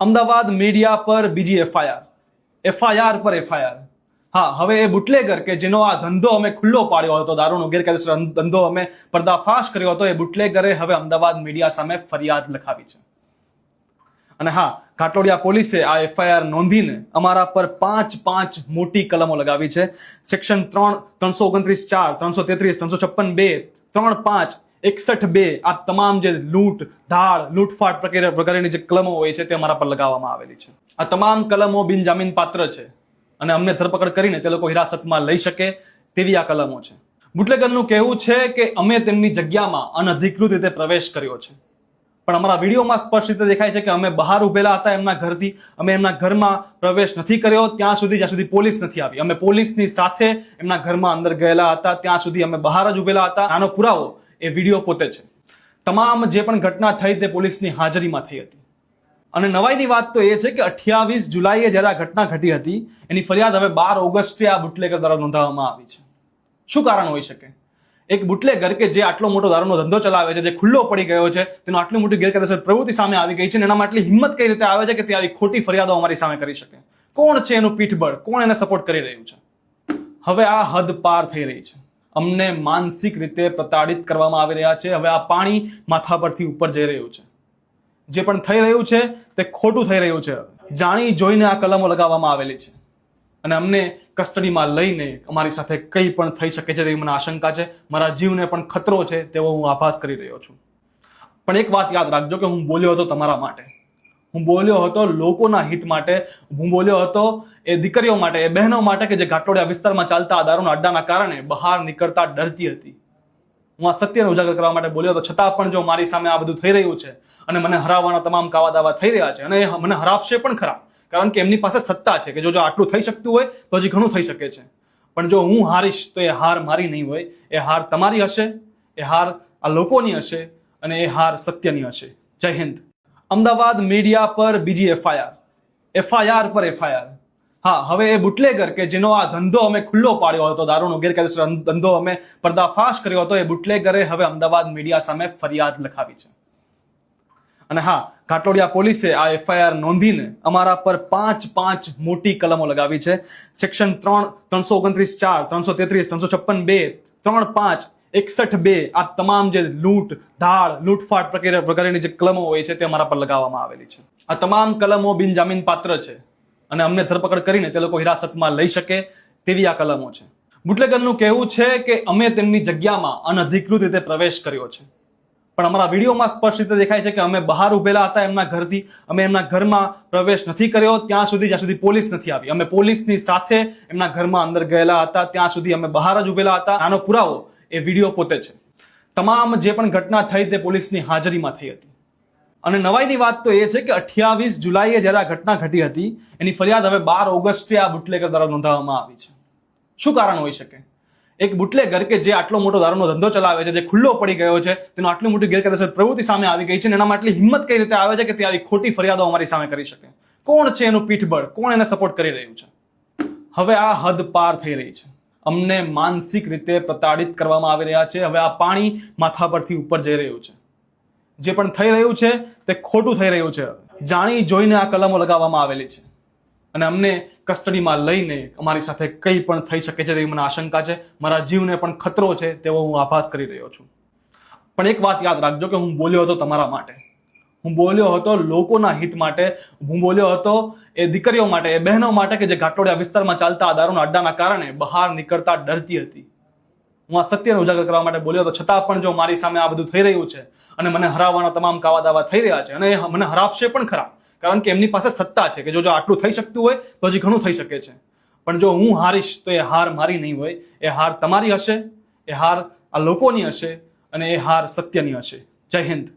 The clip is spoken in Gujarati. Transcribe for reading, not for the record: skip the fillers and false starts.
અમદાવાદ મીડિયા પર બીજી એફઆઈઆર પર એફઆઈઆર. હા, હવે એ બુટલેગર કે જેનો આ ધંધો અમે ખુલ્લો પાડ્યો હતો, દારૂનો ગેરકાયદેસર ધંધો અમે પર્દાફાશ કર્યો હતો, એ બુટલેગરે હવે અમદાવાદ મીડિયા સામે ફરિયાદ લખાવી છે. અને હા, ઘાટલોડિયા પોલીસે આ એફઆઈઆર નોંધીને અમારા પર પાંચ મોટી કલમો લગાવી છે. સેક્શન 3, 329 4, 333, 356 2, 35, 61 2, આ તમામ જે લૂંટ, ધાડ, લૂંટફાટ વગેરેની જે કલમો હોય છે તે અમારા પર લગાવવામાં આવેલી છે. આ તમામ કલમો બિનજામીન પાત્ર છે અને અમને ધરપકડ કરીને તે લોકો હિરાસતમાં લઈ શકે તેવી આ કલમો છે. બુટલેગરનું કહેવું છે કે અમે તેમની જગ્યામાં અનધિકૃત રીતે પ્રવેશ કર્યો છે, પણ અમારા વિડીયોમાં સ્પષ્ટ રીતે દેખાય છે કે અમે બહાર ઉભેલા હતા એમના ઘરથી. અમે એમના ઘરમાં પ્રવેશ નથી કર્યો જ્યાં સુધી પોલીસ નથી આવી. અમે પોલીસની સાથે એમના ઘરમાં અંદર ગયેલા હતા, ત્યાં સુધી અમે બહાર જ ઉભેલા હતા. આનો પુરાવો એ વિડીયો પોતે છે. તમામ જે પણ ઘટના થઈ તે પોલીસની હાજરીમાં થઈ હતી. અને નવાઈની વાત તો એ છે કે 28 જુલાઈએ જ્યારે આ ઘટના ઘટી હતી એની ફરિયાદ હવે 12 ઓગસ્ટે આ બુટલેગર દ્વારા નોંધાવવામાં આવી છે. શું કારણ હોઈ શકે? એક બુટલેગર કે જે આટલો મોટો દારૂનો ધંધો ચલાવે છે, જે ખુલ્લો પડી ગયો છે, તેનો આટલી મોટી ગેરકાયદેસર પ્રવૃત્તિ સામે આવી ગઈ છે, અને એનામાં આટલી હિંમત કઈ રીતે આવે છે કે તે આવી ખોટી ફરિયાદો અમારી સામે કરી શકે? કોણ છે એનું પીઠબળ? કોણ એને સપોર્ટ કરી રહ્યું છે? હવે આ હદ પાર થઈ રહી છે. અમને માનસિક રીતે પ્રતાડિત કરવામાં આવી રહ્યા છે. હવે આ પાણી માથા પરથી ઉપર જઈ રહ્યું છે. જે પણ થઈ રહ્યું છે તે ખોટું થઈ રહ્યું છે. જાણી જોઈને આ કલમો લગાવવામાં આવેલી છે અને અમને કસ્ટડીમાં લઈને અમારી સાથે કંઈ પણ થઈ શકે છે તેવી મને આશંકા છે. મારા જીવને પણ ખતરો છે તેવો હું આભાસ કરી રહ્યો છું. પણ એક વાત યાદ રાખજો કે હું બોલ્યો હતો તમારા માટે, હું બોલ્યો હતો લોકોના હિત માટે, હું બોલ્યો હતો એ દીકરીઓ માટે, એ બહેનો માટે કે જે ઘાટલોડિયા વિસ્તારમાં ચાલતા આ દારૂના અડ્ડાના કારણે બહાર નીકળતા ડરતી હતી. હું આ સત્યને ઉજાગર કરવા માટે બોલ્યો હતો. છતાં પણ જો મારી સામે આ બધું થઈ રહ્યું છે અને મને હરાવવાના તમામ કાવા દાવા થઈ રહ્યા છે, અને મને હરાવશે પણ ખરા, કારણ કે એમની પાસે સત્તા છે કે જો આટલું થઈ શકતું હોય તો હજી ઘણું થઈ શકે છે. પણ જો હું હારીશ તો એ હાર મારી નહીં હોય, એ હાર તમારી હશે, એ હાર આ લોકોની હશે, અને એ હાર સત્યની હશે. જય હિન્દ. અમદાવાદ મીડિયા પર બીજી એફઆઈઆર પર એફઆઈઆર. હા, હવે એ બુટલેગર કે જેનો આ ધંધો અમે ખુલ્લો પાડ્યો હતો, દારૂનો ગેરકાયદેસર ધંધો અમે પર્દાફાશ કર્યો હતો, એ બુટલેગરે હવે અમદાવાદ મીડિયા સામે ફરિયાદ લખાવી છે. અને હા, ઘાટલોડિયા પોલીસે આ એફઆઈઆર નોંધીને અમારા પર પાંચ મોટી કલમો લગાવી છે. સેક્શન 3, 329 4, 333, 356 2, 35, 61 2, આ તમામ જે લૂંટ, ધાડ, લૂંટફાટ વગેરેની જે કલમો હોય છે તે અમારા પર લગાવવામાં આવેલી છે. આ તમામ કલમો બિનજામીન પાત્ર છે અને અમને ધરપકડ કરીને તે લોકો હિરાસતમાં લઈ શકે તેવી આ કલમો છે. બુટલેગરનું કહેવું છે કે અમે તેમની જગ્યામાં અનધિકૃત રીતે પ્રવેશ કર્યો છે, પણ અમારા વિડીયોમાં સ્પષ્ટ રીતે દેખાય છે કે અમે બહાર ઉભેલા હતા એમના ઘરથી. અમે એમના ઘરમાં પ્રવેશ નથી કર્યો ત્યાં સુધી પોલીસ નથી આવી. અમે પોલીસની સાથે એમના ઘરમાં અંદર ગયેલા હતા, ત્યાં સુધી અમે બહાર જ ઉભેલા હતા. આનો પુરાવો એ વિડીયો પોતે છે. તમામ જે પણ ઘટના થઈ તે પોલીસની હાજરીમાં થઈ હતી. અને નવાઈની વાત તો એ છે કે 28 જુલાઈએ જ્યારે આ ઘટના ઘટી હતી એની ફરિયાદ હવે 12 ઓગસ્ટે આ બુટલેગર દ્વારા નોંધાવવામાં આવી છે. શું કારણ હોઈ શકે? એક બુટલેગર કે જે આટલો મોટો દારૂનો ધંધો ચલાવે છે, જે ખુલ્લો પડી ગયો છે, તેનો આટલી મોટી ગેરકાયદેસર પ્રવૃત્તિ સામે આવી ગઈ છે, અને એનામાં આટલી હિંમત કઈ રીતે આવે છે કે તે આવી ખોટી ફરિયાદો અમારી સામે કરી શકે? કોણ છે એનું પીઠબળ? કોણ એને સપોર્ટ કરી રહ્યું છે? હવે આ હદ પાર થઈ રહી છે. અમને માનસિક રીતે પ્રતાડિત કરવામાં આવી રહ્યા છે. હવે આ પાણી માથા પરથી ઉપર જઈ રહ્યું છે. જે પણ થઈ રહ્યું છે તે ખોટું થઈ રહ્યું છે. જાણી જોઈને આ કલમો લગાવવામાં આવેલી છે અને અમને કસ્ટડીમાં લઈને અમારી સાથે કંઈ પણ થઈ શકે છે તેવી મને આશંકા છે. મારા જીવને પણ ખતરો છે તેવો હું આભાસ કરી રહ્યો છું. પણ એક વાત યાદ રાખજો કે હું બોલ્યો હતો તમારા માટે, હું બોલ્યો હતો લોકોના હિત માટે, હું બોલ્યો હતો એ દીકરીઓ માટે, એ બહેનો માટે કે જે ઘાટલોડિયા વિસ્તારમાં ચાલતા આ દારૂના અડ્ડાના કારણે બહાર નીકળતા ડરતી હતી. હું આ સત્યને ઉજાગર કરવા માટે બોલ્યો હતો. છતાં પણ જો મારી સામે આ બધું થઈ રહ્યું છે અને મને હરાવવાના તમામ કાવા દાવા થઈ રહ્યા છે, અને મને હરાવશે પણ ખરા, કારણ કે એમની પાસે સત્તા છે કે જો આટલું થઈ શકતું હોય તો હજી ઘણું થઈ શકે છે. પણ જો હું હારીશ તો એ હાર મારી નહીં હોય, એ હાર તમારી હશે, એ હાર આ લોકોની હશે, અને એ હાર સત્યની હશે. જય હિન્દ.